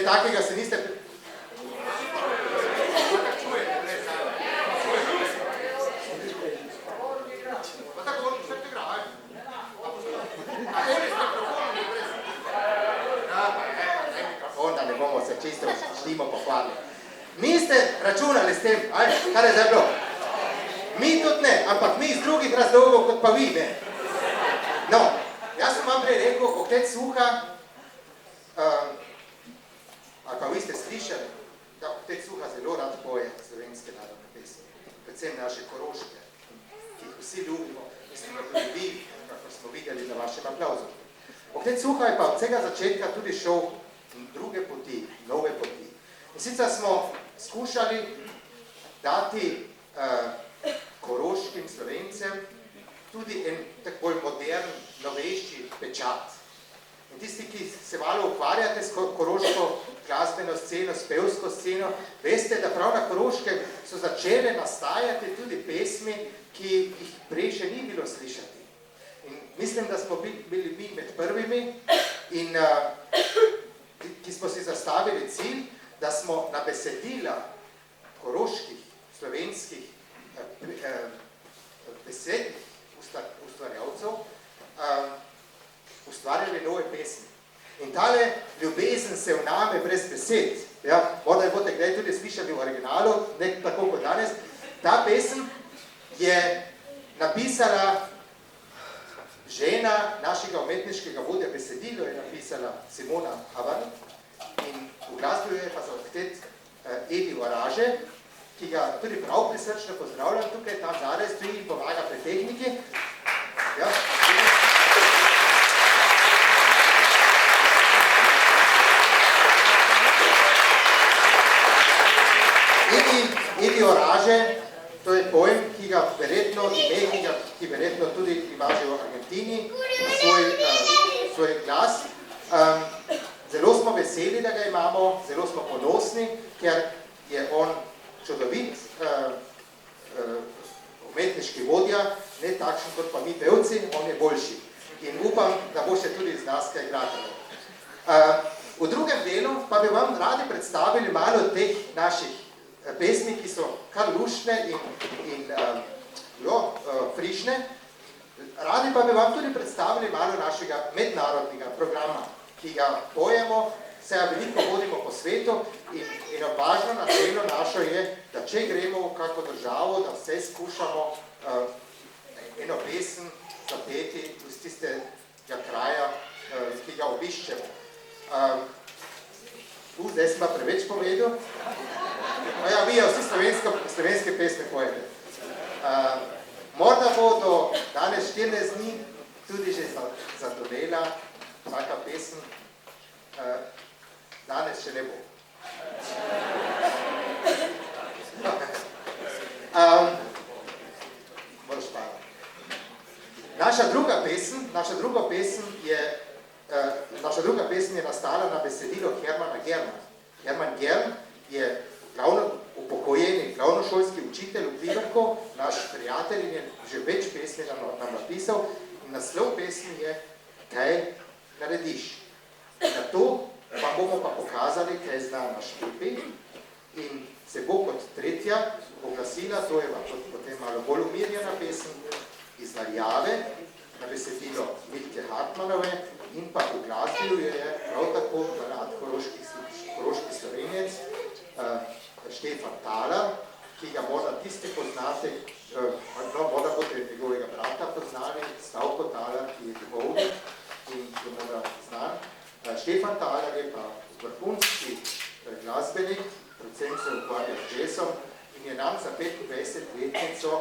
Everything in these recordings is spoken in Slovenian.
Kaj takega se niste... Da ne bomo se čisto štimo pokvarili. Niste računali s tem, kaj je zdaj bilo? Mi tudi ne, ampak mi iz drugih razlogov, kot pa vi ne. No, jaz sem vam prej rekel, Oktec Suha, ali pa vi ste slišali, da Oktec Suha zelo rad poje slovenske narodne pesmi, predvsem naše koroške, ki jih vsi ljubimo, mislim, da tudi vi, kako smo videli na vašem aplauzu. Oktec Suha je pa od vsega začetka tudi šel druge poti, nove poti. In sicer smo skušali dati koroškim Slovencem tudi en tak bolj modern, novejši pečat. In tisti, ki se malo ukvarjate s koroško glasbeno sceno, s pevsko sceno, veste, da prav na Koroškem so začele nastajati tudi pesmi, ki jih prej še ni bilo slišati. In mislim, da smo bili mi med prvimi in ki smo si zastavili cilj, da smo na besedila koroških, slovenskih besednih ustvarjalcev ustvarjali nove pesmi. In tale ljubezen se vname brez besed, morda jo boste kdaj tudi slišali v originalu, nek tako kot danes, ta pesem je napisala žena našega umetniškega vodja, besedilo je napisala Simona Havan in v glasbi je pa za Oktet Evi Oraže, ki ga tudi prav prisrčno pozdravljam tukaj, tam zadaj stoji in pomaga pri tehniki. Evi Oraže, to je pojem, ki ga verjetno ime, ki verjetno tudi ima že v Argentini svoj glas. Zelo smo veseli, da ga imamo, zelo smo ponosni, ker je on čudovit umetniški vodja, ne takšen kot pa mi pevci, on je boljši. In upam, da bo še tudi z nas kaj gradilo. V drugem delu pa bi vam radi predstavili malo teh naših pesmi, ki so kar luštne in frišne. Radi pa bi vam tudi predstavili malo našega mednarodnega programa, ki ga pojemo, se veliko vodimo po svetu in važno načelo našo je, da če gremo v kako državo, da vse skušamo eno pesem zapeti iz tistega kraja, ki ga obiščemo. Zdaj sem pa preveč povedal. Vi vsi slovenske pesme pojete. Morda bo do danes 14 dni tudi že zadonela vsaka pesem. Danes še ne bo. Moraš pa. Naša druga pesem je nastala na besedilo Hermana Germa. Herman Germ je upokojeni glavnošolski učitelj v Pliberku, naš prijatelj in je že več pesmi nam napisal. In naslov pesmi je Kaj narediš? Na to pa bomo pa pokazali, kaj zna naš Epi in se bo kot tretja oglasila, to je pa potem malo bolj umirjena pesem iz Naljave, na besedilo Milke Hartmanove in pa v glasbilu je prav tako mlad koroški Slovenec Štefan Talar, ki ga morda tisti poznate, morda boste njegovega brata poznali, Stavko Talar, ki je duhovnik in je morda znan. Štefan Talar je pa vrhunski glasbenik, predvsem se ukvarja z jazzom in je nam za 25-letnico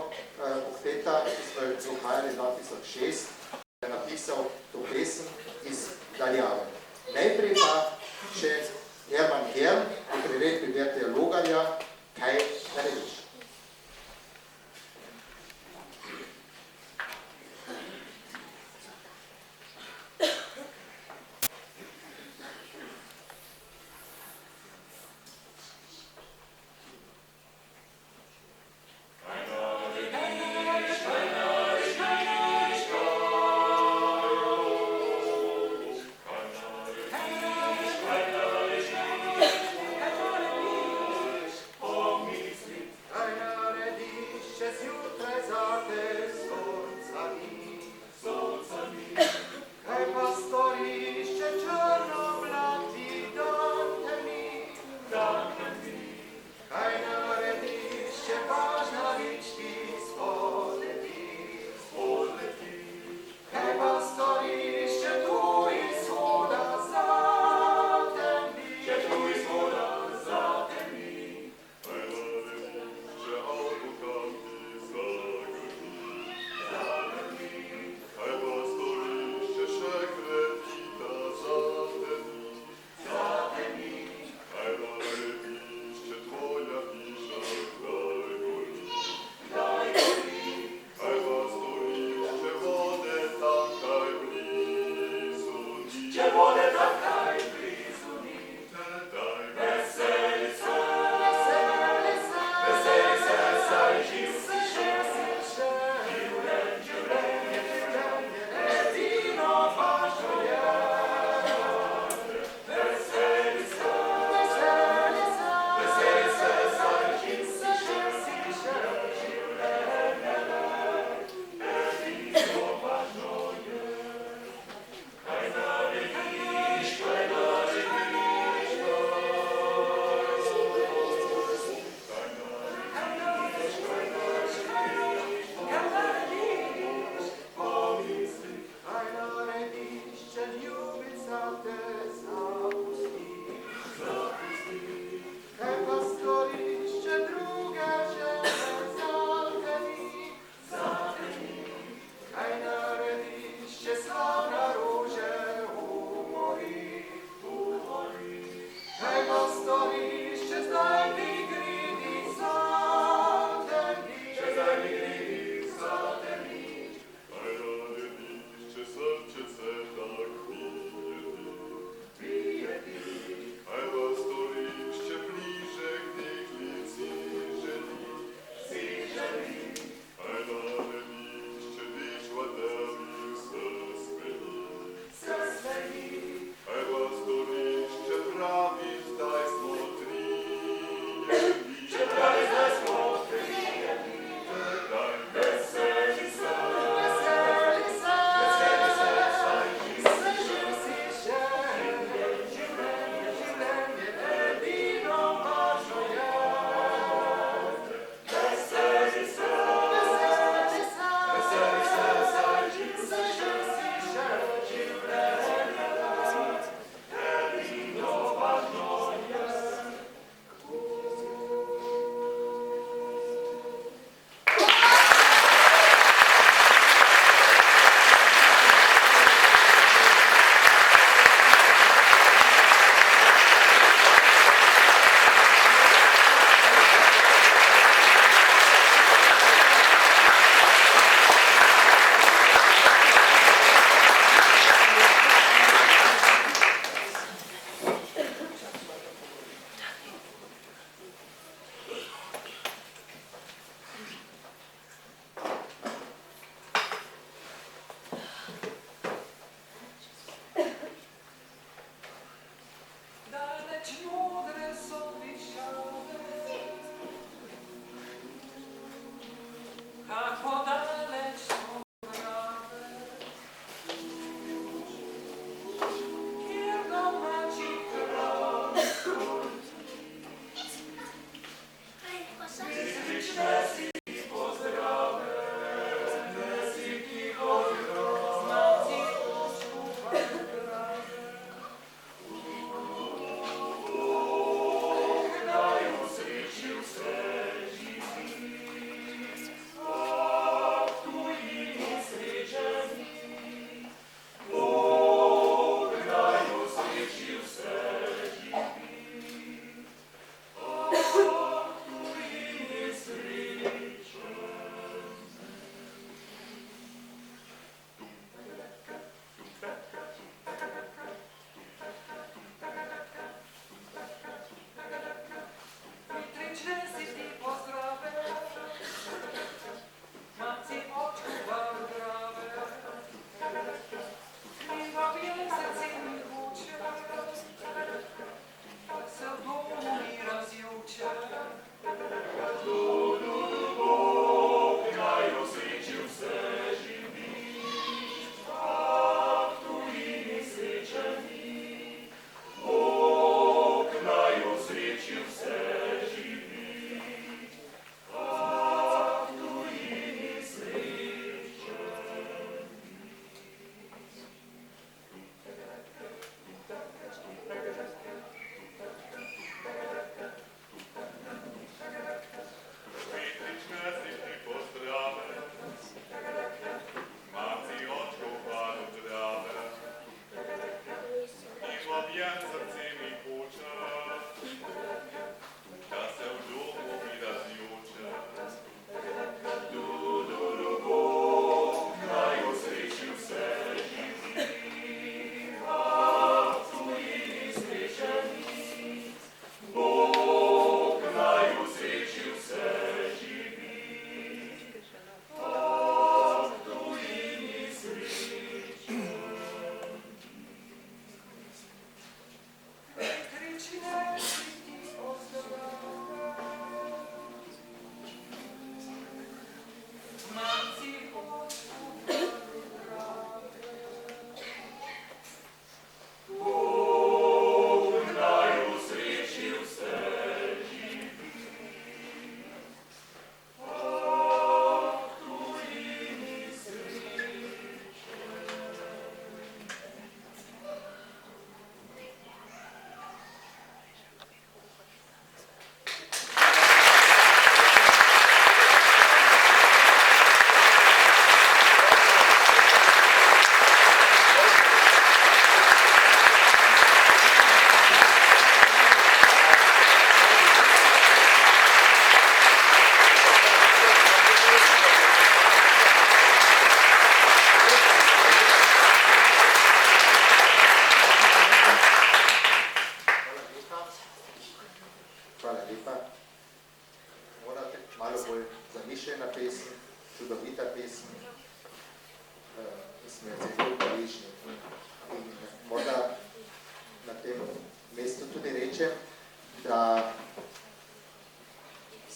Okteta, ki smo jo zuhajali 2006, napisal to pesem iz Daljave. Najprej pa še Herman Germ, v priredbi Berteja Logarja, Kaj narediš? Ich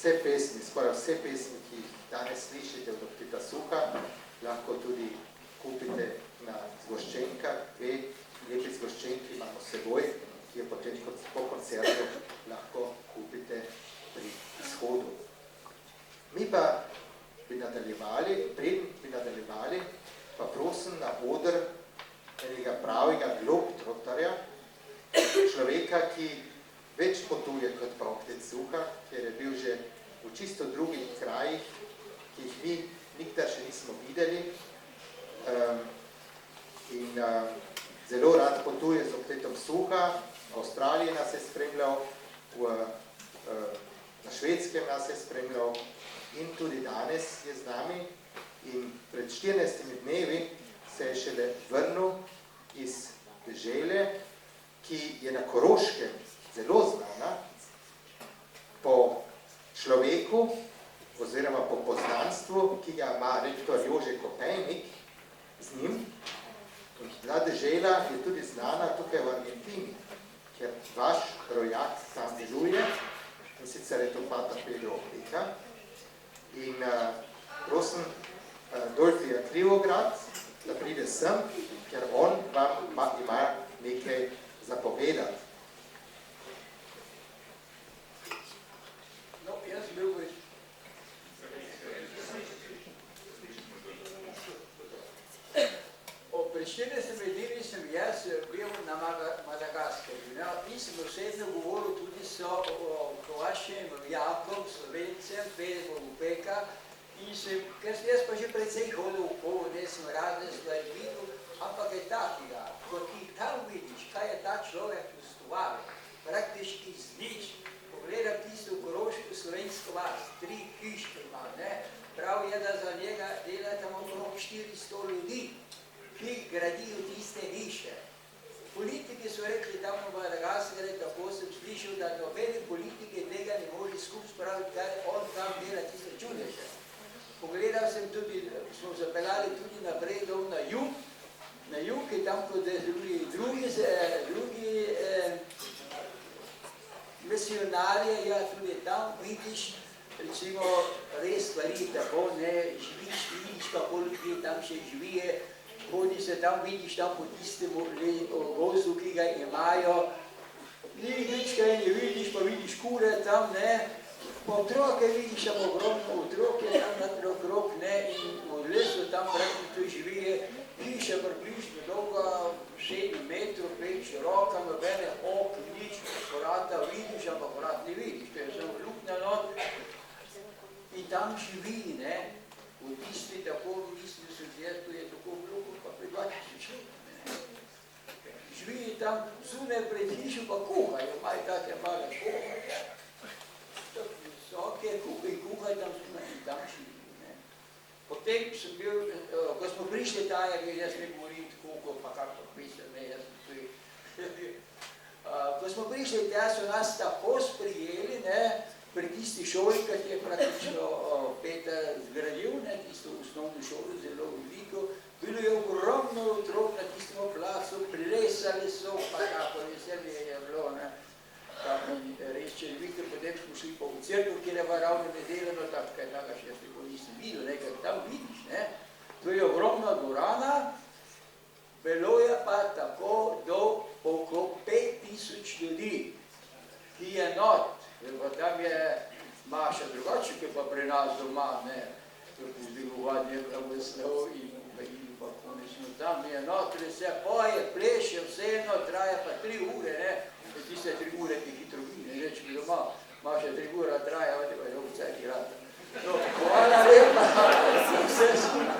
vse pesmi, skoraj vse pesmi, ki jih danes slišite od Tita Suha, lahko tudi kupite na zgoščenkah. Dve lepi zgoščenki imamo s seboj, ki jo potem po koncertu lahko kupite pri izhodu. Mi pa bi nadaljevali, preden bi nadaljevali, pa prosim na oder enega pravega globetrotterja, človeka, ki več potuje kot pa Tita Suha, ker je bil že v čisto drugih krajih, ki jih mi nikdar še nismo videli. In zelo rad potuje z Titom Suha. V Avstraliji nas je spremljal, na Švedskem nas je spremljal in tudi danes je z nami. In pred 14 dnevi se je šele vrnil iz dežele, ki je na Koroškem zelo znana po človeku oziroma po poznanstvu, ki ga ima rektor Jože Kopejnik z njim. In ta dežela je tudi znana tukaj v Argentini, ker vaš rojak tam deluje, in sicer je to Pater Pedro Opeka. In prosim Dolfija Krivograd, da pride sem, ker on vam ima nekaj zapovedati. No, jaz bil bi... Pred 40 dnevi sem jaz bil na Madagaskarju. In sem osebno govoril tudi s vašim rojakom, Slovencem, Pedro Opeka. Ker sem jaz pa že precej hodil okolo, ne sem razne stvari videl, ampak je takega, ko ti tam vidiš, kaj je ta človek ustvaril, praktički z nič. Pogledam tisto koroško slovensko vas, 3 hiške ima, ne? Prav je, da za njega dela tam okrog 400 ljudi, ki gradijo tiste hiše. Politiki so rekli tam v Madagaskarju, tako sem slišal, da nobeni politiki tega ne može skupaj spraviti, kaj on tam dela tiste čudeže. Pogledal sem tudi, smo zapeljali tudi naprej dom na jug, je tam kot drugi misionarje, ja, tudi tam vidiš, recimo, res stvari tako, ne, živiš, kako ljudje tam še živije, hodi se tam, vidiš tam po tistem gozdu, ki ga imajo, nič kaj ne vidiš, pa vidiš kure tam, ne, pa otroke vidiš, tam ogromno otroke, tam naokrog, ne, in v lesu tam praktično živije, hiša približno dolga 7 metrov, 5 široka, nobene okna, nič, vrata vidiš, ampak vrat ne vidiš, to je samo luknja not. In tam živi, ne, v tisti tako, mislim, da se jaz, to je tako vljuko, pa pri 2000 let. Živi tam, zune pred hišo, pa kuhajo, imajo take male kuhajo. Visoke kuhajo tam zune in tam živi, ne. Potem sem bil, ko smo prišli taj, jaz ne govorim tako, pa kako pisem, ne, jaz sem tu. Ko smo prišli taj, so nas tako sprijeli, ne, pri tisti šoli, ki je praktično Peter zgradil, ne, tisto osnovno šolo, zelo veliko, bilo je ogromno otrok na tistem placu, plesali so, pa kako veselje je bilo, ne. Tam res, če vidite, potem smo šli pa v cerkev, kjer je ravno nedeljeno, tako kaj tako še jaz tako nisem videl, nekaj tam vidiš, ne. To je ogromna dvorana, bilo je pa tako do okrog 5000 ljudi, ki je not. Pa tam je Maša drugače, ki pa pri nas doma, ne, tako zdigovanje blagoslov in pa konečno tam je notri vse poje, pleše, vseeno, traja pa 3 ure, ne, tiste 3 ure, ki hitro vine, reč mi doma, Maša 3 ure traja, vadi pa je vse kirata. No, hvala lepa, vse skupaj.